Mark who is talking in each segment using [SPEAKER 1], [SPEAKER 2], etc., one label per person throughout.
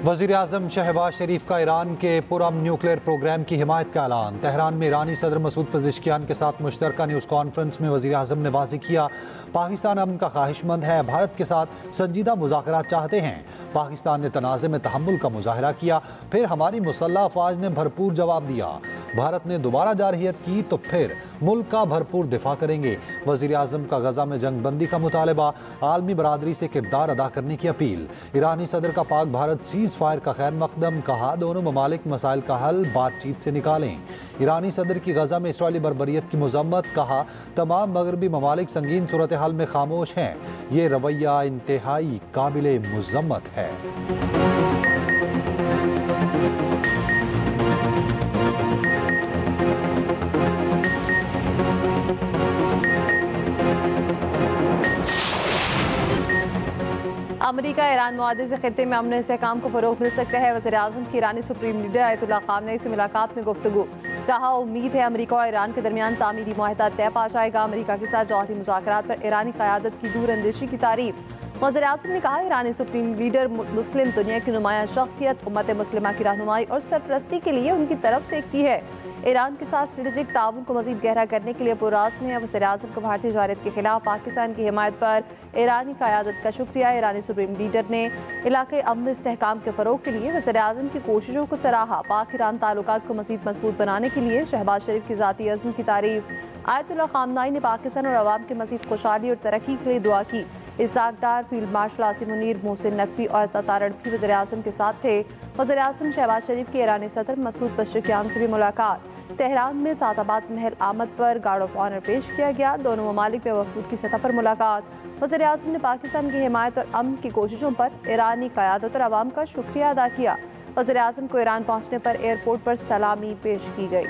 [SPEAKER 1] वज़ीर-ए-आज़म शहबाज शरीफ का ईरान के पुरअमन न्यूक्लियर प्रोग्राम की हिमायत का ऐलान। तेहरान में ईरानी सदर मसूद पेज़ेश्कियान के साथ मुश्तरका न्यूज़ कॉन्फ्रेंस में वज़ीर-ए-आज़म ने वाज़ेह किया, पाकिस्तान अमन का ख्वाहिशमंद है, भारत के साथ संजीदा मुज़ाकरात चाहते हैं। पाकिस्तान ने तनाज़े में तहम्मुल का मुज़ाहरा किया, फिर हमारी मुसल्लह अफ़वाज ने भरपूर जवाब दिया। भारत ने दोबारा जारहियत की तो फिर मुल्क का भरपूर दिफा करेंगे। वज़ीर-ए-आज़म का गजा में जंगबंदी का मुतालबा, आलमी बरादरी से किरदार अदा करने की अपील। ईरानी सदर का पाक भारत सीज़ फायर का खैर मकदम, कहा दोनों ममालिक मसाइल का हल बातचीत से निकालें। ईरानी सदर की गजा में इसराइली बर्बरियत की मजम्मत, कहा तमाम मगरबी ममालिक संगीन सूरत हाल में खामोश हैं, ये रवैया इंतहाई काबिले मुजम्मत है।
[SPEAKER 2] अमेरिका ईरान मुआहदे से खित्ते में अमन इस्तेहकाम को फरोग मिल सकता है। वज़ीर-ए-आज़म की ईरानी सुप्रीम लीडर आयतुल्लाह ख़ामनेई से मुलाकात में गुफ्तगू, कहा उम्मीद है अमेरिका और ईरान के दरमियान तामीरी मुआहदा तय पा जाएगा। अमेरिका के साथ जौहरी मुज़ाकरात पर ईरानी क़यादत की दूरअंदेशी की तारीफ। वज़ीर-ए-आज़म ने कहा ईरानी सुप्रीम लीडर मुस्लिम दुनिया की नुमायां शख्सियत, उम्मत मुस्लिमा की रहनुमाई और सरपरस्ती के लिए उनकी तरफ देखती है। ईरान के साथ स्ट्रेटेजिक ताउन को मज़ीद गहरा करने के लिए पुरआज़्म है। वज़ीर-ए-आज़म को भारतीय जारहियत के खिलाफ पाकिस्तान की हिमायत पर ईरानी क़यादत का शुक्रिया। ईरानी सुप्रीम लीडर ने इलाके अमन इस्तेहकाम के फ़रोग के लिए वज़ीर-ए-आज़म की कोशिशों को सराहा। पाक ईरान ताल्लुकात को मज़ीद मजबूत बनाने के लिए शहबाज शरीफ की ज़ाती अज़्म की तारीफ। आयतुल्लाह ख़ामनेई ने पाकिस्तान और अवाम के मज़ीद खुशहाली और तरक्की के लिए दुआ की। इसाक डार, फील्ड मार्शल आसिम मुनीर, मोहसिन नकवी और अता भी वज़ीर-ए-आज़म के साथ थे। वज़ीर-ए-आज़म शहबाज शरीफ की ईरानी सदर मसूद पेज़ेश्कियान से भी मुलाकात। तेहरान में सादाबाद महल आमद पर गार्ड ऑफ ऑनर पेश किया गया। दोनों ममालिक में वफूद की सतह पर मुलाकात। वज़ीर-ए-आज़म ने पाकिस्तान की हिमायत और अमन की कोशिशों पर ईरानी क़यादत और अवाम का शुक्रिया अदा किया। वज़ीर-ए-आज़म को ईरान पहुँचने पर एयरपोर्ट पर सलामी पेश की गई।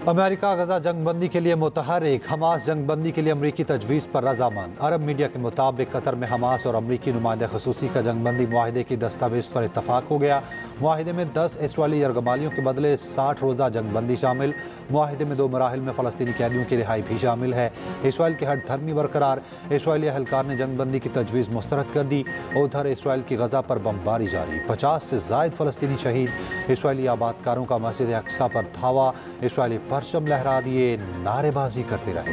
[SPEAKER 1] अमेरिका गजा जंगबंदी के लिए मुतहर्रिक, हमास जंगबंदी के लिए अमरीकी तजवीज़ पर रजामंद। अरब मीडिया के मुताबिक कतर में हमास और अमरीकी नुमाइंदे खसूसी का जंगबंदी मुआहदे की दस्तावेज़ पर इत्तफाक हो गया। मुआहदे में 10 इसराइली यरगमालियों के बदले 60 रोज़ा जंगबंदी शामिल। मुआहदे में 2 मराहिल में फ़लस्तीनी कैदियों की रिहाई भी शामिल है। इसराइल की हट धर्मी बरकरार, इसराइली अहलकार ने जंगबंदी की तजवीज़ मुस्तरद कर दी। उधर इसराइल की गजा पर बमबारी जारी, 50 से ज़ायद फ़लस्तीनी शहीद। इसराइली आबादकारों का मस्जिद अक्सा पर धावा, इसराइली परचम लहरा दिए, नारेबाजी करते रहे।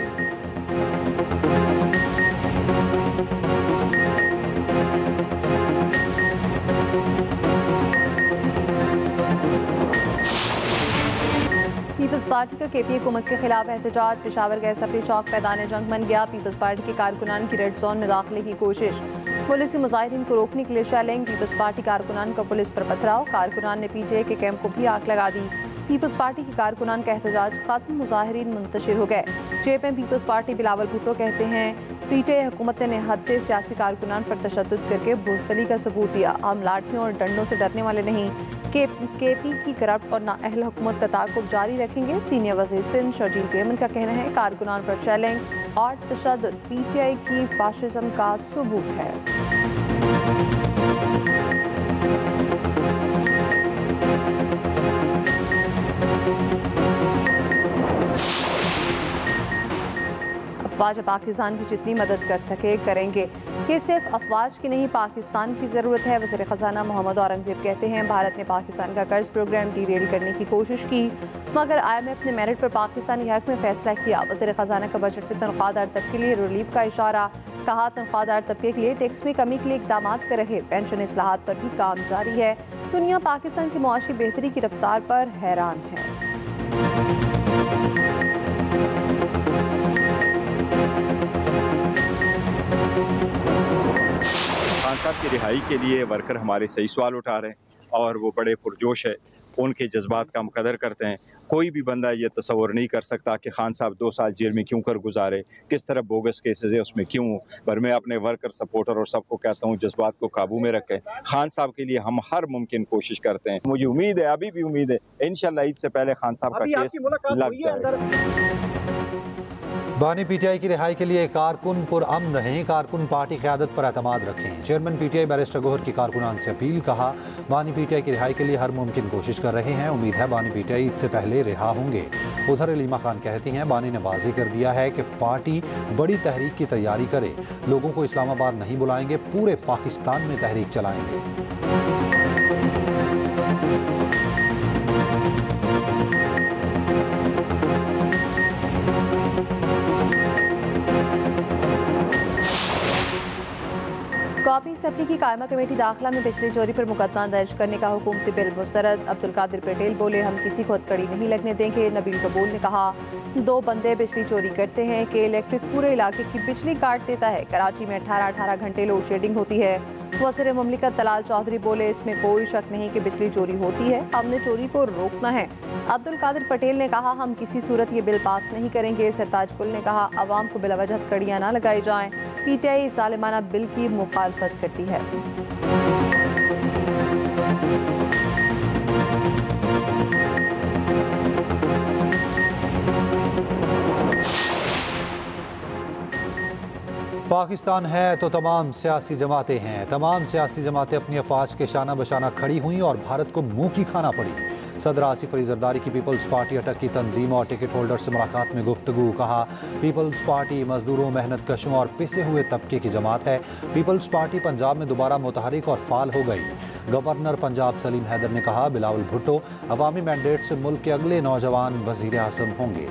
[SPEAKER 2] पीपल्स पार्टी का केपी हुकूमत के खिलाफ एहतजाज। पेशावर का एसएफडी चौक मैदान जंग बन गया। पीपल्स पार्टी के कारकुनान की रेड जोन में दाखिले की कोशिश, पुलिस मुजाहिरीन को रोकने के लिए शेलिंग। पीपल्स पार्टी कारकुनान का पुलिस पर पथराव, कारकुनान ने पीटीआई के कैंप को भी आग लगा दी। पीपल्स पार्टी के कारकुनान का एहतजाज खत्म, मुजाहिरीन मुंतशिर हो गए। जेप में पीपल्स पार्टी बिलावल भुट्टो कहते हैं पीटीआई हुकूमत ने हत्ते सियासी कारकुनान पर तशद्दुद करके बुज़दिली का सबूत दिया। हम लाठियों और डंडों से डरने वाले नहीं। केपी की करप्ट और नाअहल हुकूमत का ताक़ुब जारी रखेंगे। सीनियर वज़ीर सिंध शर्जील बेमन का कहना है कारकुनान पर शेलिंग और तशद्दुद पीटीआई की फाशिज़म का सबूत है। अफवाज पाकिस्तान की जितनी मदद कर सके करेंगे। ये सिर्फ अफवाज की नहीं, पाकिस्तान की ज़रूरत है। वज़ीर ख़ज़ाना मोहम्मद औरंगज़ेब कहते हैं भारत ने पाकिस्तान का कर्ज प्रोग्राम डीरेल करने की कोशिश की, मगर IMF ने मेरिट पर पाकिस्तानी हक में फैसला किया। वज़ीर ख़ज़ाना का बजट में तनख्वाहदार तबके के लिए रिलीफ का इशारा, कहा तनख्वाहदार तबके के लिए टैक्स में कमी के लिए इक़दाम कर रहे। पेंशन इस्लाहात पर भी काम जारी है। दुनिया पाकिस्तान की मुआशी बेहतरी की रफ्तार पर हैरान है।
[SPEAKER 3] खान साहब की रिहाई के लिए वर्कर हमारे सही सवाल उठा रहे हैं और वो बड़े पुरजोश है, उनके जज्बात का हम कदर करते हैं। कोई भी बंदा ये तसव्वुर नहीं कर सकता कि खान साहब 2 साल जेल में क्यों कर गुजारे, किस तरह बोगस केसेस है उसमें क्यों। पर मैं अपने वर्कर सपोर्टर और सबको कहता हूँ जज्बात को काबू में रखें। खान साहब के लिए हम हर मुमकिन कोशिश करते हैं। मुझे उम्मीद है, अभी भी उम्मीद है, इंशाल्लाह ईद से पहले खान साहब का केस लग जाएगा।
[SPEAKER 1] बानी पीटीआई की रिहाई के लिए कारकुन पुरअमन रहें, कारकुन पार्टी क़यादत पर एतमाद रखें। चेयरमैन पीटीआई बैरिस्टर गौहर की कारकुनान से अपील। कहा, बानी पीटीआई की रिहाई के लिए हर मुमकिन कोशिश कर रहे हैं। उम्मीद है बानी पीटीआई इससे पहले रिहा होंगे। उधर अलीमा खान कहती हैं, बानी ने वाज़ेह कर दिया है कि पार्टी बड़ी तहरीक की तैयारी करे। लोगों को इस्लामाबाद नहीं बुलाएंगे, पूरे पाकिस्तान में तहरीक चलाएंगे।
[SPEAKER 2] कौमी असम्बली की कायमा कमेटी दाखिला में बिजली चोरी पर मुकदमा दर्ज करने का हुकूमती बिल मुस्तरद। अब्दुल कादिर पटेल बोले, हम किसी को हथकड़ी नहीं लगने देंगे। नबील कबूल ने कहा, 2 बंदे बिजली चोरी करते हैं कि इलेक्ट्रिक पूरे इलाके की बिजली काट देता है। कराची में 18 घंटे लोड शेडिंग होती है। वज़ीर मुमलिकत तलाल चौधरी बोले, इसमें कोई शक नहीं कि बिजली चोरी होती है, हमने चोरी को रोकना है। अब्दुल कादिर पटेल ने कहा, हम किसी सूरत ये बिल पास नहीं करेंगे। सरताज गुल ने कहा, अवाम को बिलावजह हथकड़ियाँ ना लगाई जाएं। पीटीआई इस जालिमाना बिल की मुखालफत करती है।
[SPEAKER 1] पाकिस्तान है तो तमाम सियासी जमातें हैं। तमाम सियासी जमातें अपनी अफवाज के शाना बशाना खड़ी हुई और भारत को मुंह की खाना पड़ी। सदर आसिफ अली जरदारी की पीपल्स पार्टी अटक की तंजीम और टिकट होल्डर से मुलाकात में गुफ्तगू। कहा, पीपल्स पार्टी मजदूरों, मेहनत कशों और पिसे हुए तबके की जमात है। पीपल्स पार्टी पंजाब में दोबारा मुतहरिक और फाल हो गई। गवर्नर पंजाब सलीम हैदर ने कहा, बिलावल भुट्टो अवामी मैंडेट से मुल्क के अगले नौजवान वजीर आज़म होंगे।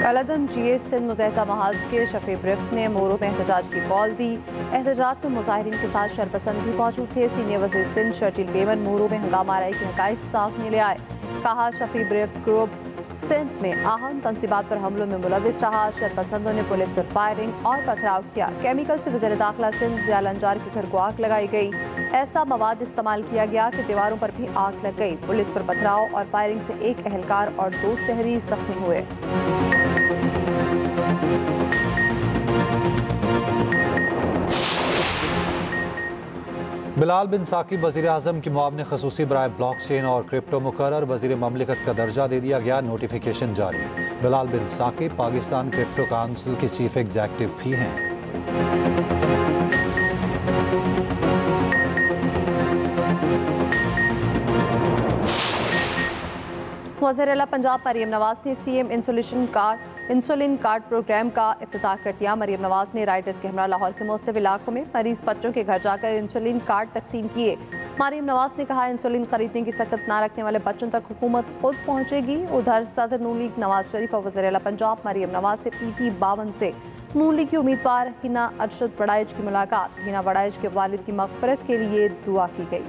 [SPEAKER 2] कलदम GS सिंध मुतहदा महाज के शफी ब्रिफ्ट ने मोरू में एहतजाज की कॉल दी। एहतजाज में मुजाहिरीन के साथ शरपसंद भी मौजूद थे। सीनियर वज़ीर सिंध शर्जील बेमन मोरू में हंगामा आराई के हक़ाइक़ सामने ले आए। कहा, शफी ब्रिफ्ट ग्रुप सिंध में अहम तंसीबात पर हमलों में मुलविस रहा। शरपसंदों ने पुलिस पर फायरिंग और पथराव किया। केमिकल से वज़ीर दाखिला सिंध ज़ियाल अंजार के घर को आग लगाई गई। ऐसा मवाद इस्तेमाल किया गया कि दीवारों पर भी आग लग गई। पुलिस पर पथराव और फायरिंग से 1 एहलकार और 2 शहरी जख्मी हुए।
[SPEAKER 1] बिलाल बिन साकिब वज़ीर आज़म की मुआवने ख़ुसूसी बराए ब्लॉकचेन और क्रिप्टो मुकर्रर। वज़ीर ममलिकत का दर्जा दे दिया गया। नोटिफिकेशन जारी। बिलाल बिन साकिब पाकिस्तान क्रिप्टो काउंसिल के चीफ एग्जीक्यूटिव भी हैं।
[SPEAKER 2] वज़ीर आला पंजाब मरियम नवाज ने CM इंसुलिन कार्ड प्रोग्राम का इफ्तिताह कर दिया। मरियम नवाज ने राइडर्स के हमरा लाहौर के मुख्तलिफ इलाकों में मरीज बच्चों के घर जाकर इंसुलिन कार्ड तकसीम किए। मरियम नवाज ने कहा, इंसुलिन खरीदने की सकत ना रखने वाले बच्चों तक हुकूमत खुद पहुँचेगी। उधर सदर नून लीग नवाज शरीफ और वज़ीर आला पंजाब मरियम नवाज से PP 52 से नून लीग की उम्मीदवार हिना अरशद वड़ाइच की मुलाकात। हिना वड़ाइच के वालिद की मग़फ़िरत के लिए दुआ की गई।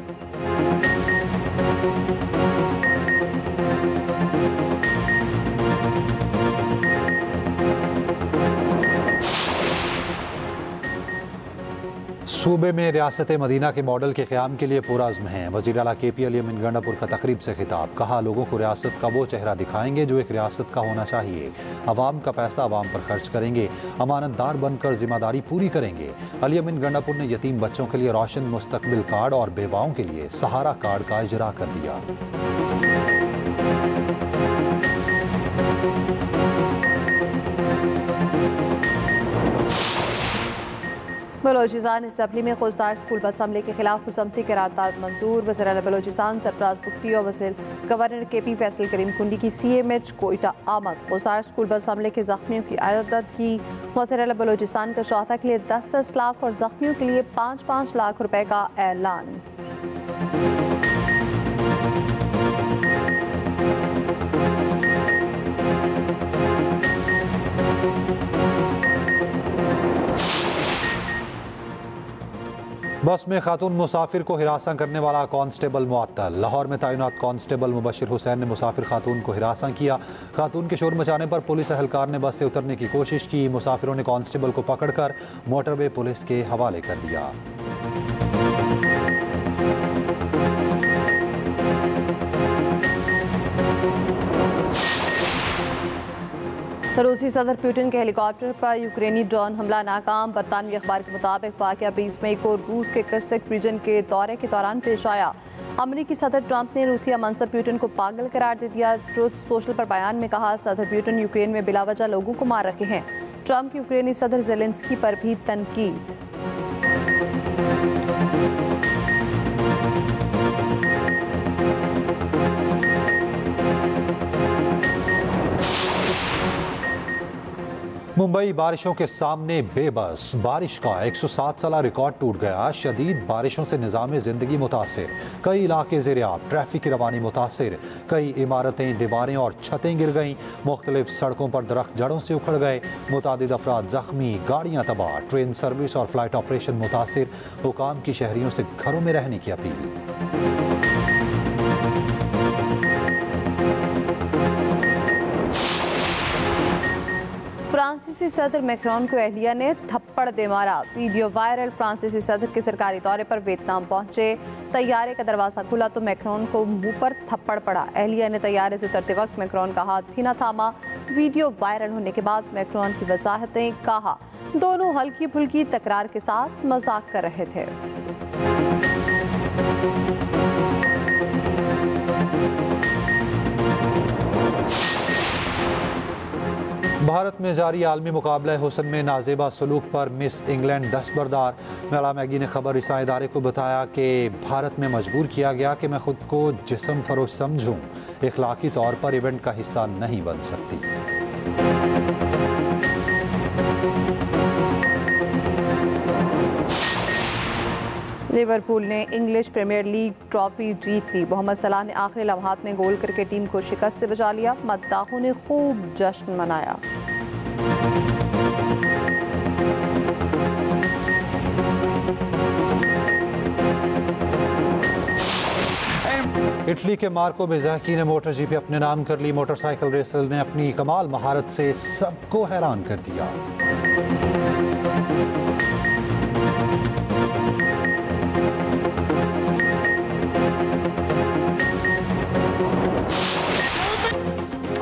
[SPEAKER 1] सूबे में रियासत मदीना के मॉडल के क़याम के लिए पुरअज़्म हैं। वज़ीर आला KP अली अमीन गंडापुर का तकरीब से खिताब। कहा, लोगों को रियासत का वो चेहरा दिखाएंगे जो एक रियासत का होना चाहिए। अवाम का पैसा अवाम पर खर्च करेंगे, अमानतदार बनकर जिम्मेदारी पूरी करेंगे। अली अमीन गंडापुर ने यतीम बच्चों के लिए रोशन मुस्तकबिल कार्ड और बेवाओं के लिए सहारा कार्ड का इजरा कर दिया।
[SPEAKER 2] बलोचिस्तान असम्बली में खुजदार स्कूल बस हमले के खिलाफ हुकूमती करारदाद मंजूर। वज़ीर आला बलोचिस्तान सरफराज भुट्टी और गवर्नर KP फैसल करीम कुंडी की CMH कोयटा आमद। खुजदार स्कूल बस हमले के जख्मियों की आयादत की। वज़ीर आला बलोचिस्तान का शोहदा के लिए 10-10 लाख और जख्मियों के लिए 5-5 लाख रुपए का ऐलान।
[SPEAKER 1] बस में खातून मुसाफिर को हिरासा करने वाला कांस्टेबल मुअत्तल। लाहौर में तैनात कांस्टेबल मुबशिर हुसैन ने मुसाफिर खातून को हिरासा किया। खातून के शोर मचाने पर पुलिस एहलकार ने बस से उतरने की कोशिश की। मुसाफिरों ने कांस्टेबल को पकड़कर मोटरवे पुलिस के हवाले कर दिया।
[SPEAKER 2] रूसी सदर पुतिन के हेलीकॉप्टर पर यूक्रेनी ड्रोन हमला नाकाम। बरतानवी अखबार के मुताबिक वाकया 20 मई को रूस के कर्स्क रीजन के दौरे के दौरान पेश आया। अमरीकी सदर ट्रंप ने रूसी मनसब पुतिन को पागल करार दे दिया। ट्रुथ सोशल पर बयान में कहा, सदर पुतिन यूक्रेन में बिलावजह लोगों को मार रहे हैं। ट्रंप यूक्रेनी सदर ज़ेलेंस्की पर भी तनकीद।
[SPEAKER 1] मुंबई बारिशों के सामने बेबस। बारिश का 107 साला रिकॉर्ड टूट गया। शदीद बारिशों से निज़ाम ज़िंदगी मुतासिर, कई इलाके ज़ेर-ए-आब, ट्रैफिक की रवानी मुतासिर, कई इमारतें, दीवारें और छतें गिर गईं। मुख्तलिफ सड़कों पर दरख्त जड़ों से उखड़ गए। मुतादिद अफराद जख्मी, गाड़ियाँ तबाह, ट्रेन सर्विस और फ्लाइट ऑपरेशन मुतासिर। हुकाम की शहरियों से घरों में रहने की अपील।
[SPEAKER 2] फ्रांसीसी सदर मैक्रोन को एहलिया ने थप्पड़ दे मारा। Video viral. फ्रांसीसी सदर के सरकारी दौरे पर वियतनाम पहुंचे। तैयारे का दरवाज़ा खुला तो मैक्रोन को मुंह पर थप्पड़ पड़ा। एहलिया ने तैयारे से उतरते वक्त मैक्रोन का हाथ भी न थामा। वीडियो वायरल होने के बाद मैक्रोन की वजाहतें। कहा, दोनों हल्की फुल्की तकरार के साथ मजाक कर रहे थे।
[SPEAKER 1] भारत में जारी आलमी मुकाबला हुस्न में नाजेबा सलूक पर मिस इंग्लैंड दस्तबरदार। मैला मैगी ने खबर रिसाई इदारे को बताया कि भारत में मजबूर किया गया कि मैं खुद को जिस्म फरोश समझूं, इखलाकी तौर पर इवेंट का हिस्सा नहीं बन सकती।
[SPEAKER 2] लिवरपूल ने इंग्लिश प्रीमियर लीग ट्रॉफी जीत ली। मोहम्मद सलाह ने आखिरी लम्हात में गोल करके टीम को शिकस्त से बचा लिया। मद्दाहों ने खूब जश्न मनाया।
[SPEAKER 1] इटली के मार्को बेज़ाकी ने मोटर जीपी अपने नाम कर ली। मोटरसाइकिल रेसर ने अपनी कमाल महारत से सबको हैरान कर दिया।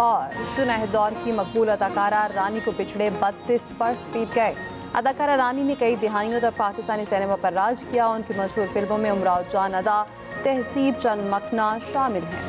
[SPEAKER 2] और सुनहरे दौर की मकबूल अदाकारा रानी को पिछड़े 32 वर्ष बीत गए। अदाकारा रानी ने कई दिहाइयों तक पाकिस्तानी सिनेमा पर राज किया। उनकी मशहूर फिल्मों में उमराव जान अदा, तहसीब चंद मखना शामिल हैं।